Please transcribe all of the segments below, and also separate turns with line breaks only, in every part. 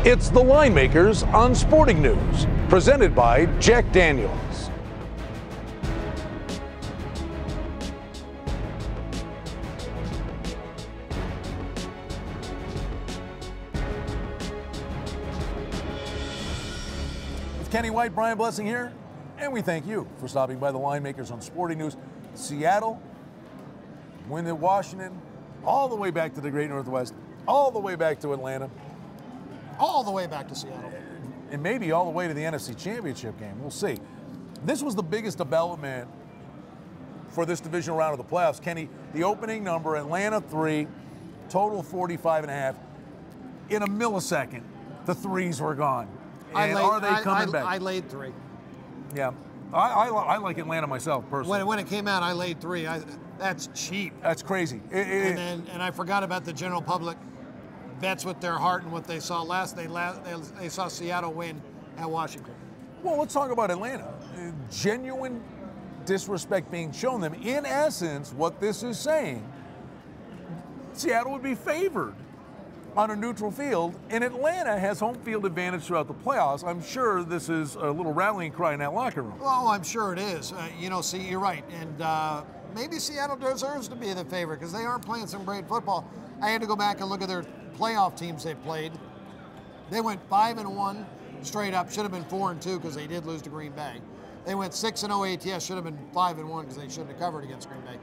It's the Line Makers on Sporting News, presented by Jack Daniels. With Kenny White, Brian Blessing here, and we thank you for stopping by the Line Makers on Sporting News. Seattle, win at Washington, all the way back to the Great Northwest, all the way back to Atlanta,
all the way back to Seattle.
And maybe all the way to the NFC Championship game. We'll see. This was the biggest development for this divisional round of the playoffs. Kenny, the opening number, Atlanta 3, total 45.5. In a millisecond, the threes were gone. And are they coming back?
I laid 3.
Yeah. I like Atlanta myself, personally.
When it came out, I laid 3. That's cheap.
That's crazy.
And I forgot about the general public bets with their heart and what they saw last. They saw Seattle win at Washington.
Well, let's talk about Atlanta. Genuine disrespect being shown them. In essence, what this is saying, Seattle would be favored on a neutral field, and Atlanta has home field advantage throughout the playoffs. I'm sure this is a little rallying cry in that locker room.
Well, I'm sure it is. See, you're right. And maybe Seattle deserves to be the favorite because they are playing some great football. I had to go back and look at their playoff teams they played. They went 5-1 straight up. Should have been 4-2 because they did lose to Green Bay. They went 6-0 ATS. Should have been 5-1 because they shouldn't have covered against Green Bay.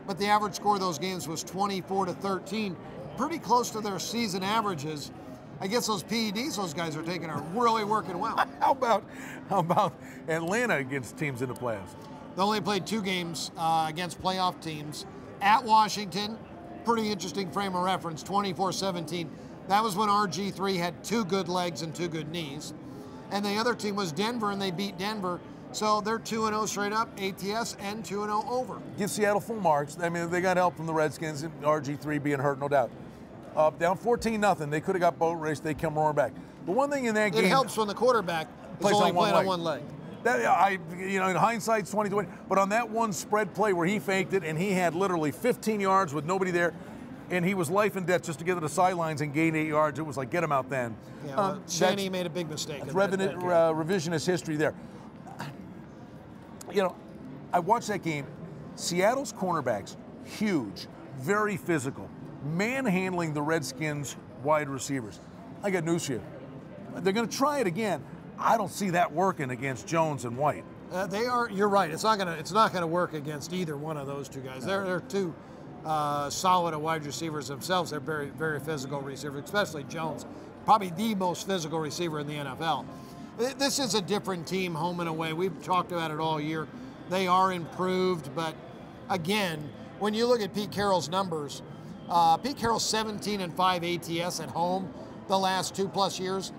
But the average score of those games was 24-13, pretty close to their season averages. I guess those PEDs those guys are taking are really working well.
How about Atlanta against teams in the playoffs?
They only played 2 games against playoff teams at Washington. Pretty interesting frame of reference, 24-17. That was when RG3 had 2 good legs and 2 good knees. And the other team was Denver, and they beat Denver. So they're 2-0 straight up, ATS, and 2-0 over.
Give Seattle full marks. I mean, they got help from the Redskins, and RG3 being hurt, no doubt. Down 14-0. They could have got boat raced. They come roaring back. The one thing in that game...
It helps when the quarterback is only playing on one leg.
In hindsight, it's 20-20. But on that one spread play where he faked it and he had literally 15 yards with nobody there, and he was life and death just to get to the sidelines and gain 8 yards, it was like, get him out then.
Yeah, Shanny made a big mistake.
Revisionist history there. I watched that game. Seattle's cornerbacks, huge, very physical, manhandling the Redskins wide receivers. I got news for you. They're going to try it again. I don't see that working against Jones and White.
You're right. It's not gonna work against either one of those two guys. They're too solid wide receivers themselves. They're very, very physical receivers, especially Jones, probably the most physical receiver in the NFL. This is a different team, home and away. We've talked about it all year. They are improved, but again, when you look at Pete Carroll's numbers, Pete Carroll's 17-5 ATS at home the last 2+ years.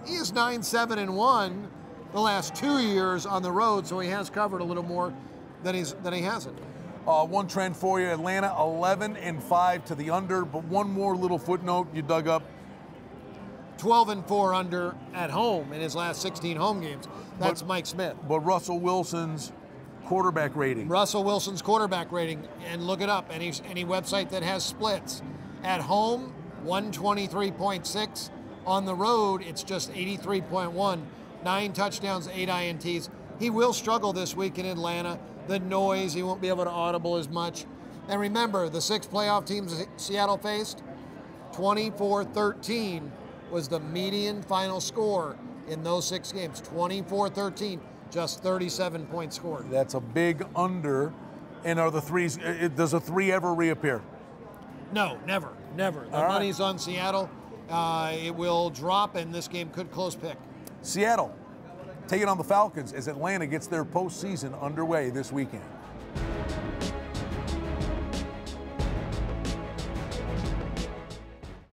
He is 9-7-1 the last 2 years on the road, so he has covered a little more than he hasn't.
One trend for you, Atlanta 11-5 to the under, but one more little footnote you dug up.
12-4 under at home in his last 16 home games. That's Mike Smith.
But Russell Wilson's quarterback rating.
Russell Wilson's quarterback rating, and look it up, any website that has splits. At home, 123.6. On the road, it's just 83.1. 9 touchdowns, 8 INTs. He will struggle this week in Atlanta. The noise, he won't be able to audible as much. And remember, the 6 playoff teams Seattle faced, 24-13 was the median final score in those 6 games. 24-13, just 37 points scored.
That's a big under. And are the threes, does a 3 ever reappear?
No, never. The money's on Seattle. It will drop, and this game could close pick.
Seattle taking on the Falcons as Atlanta gets their postseason underway this weekend.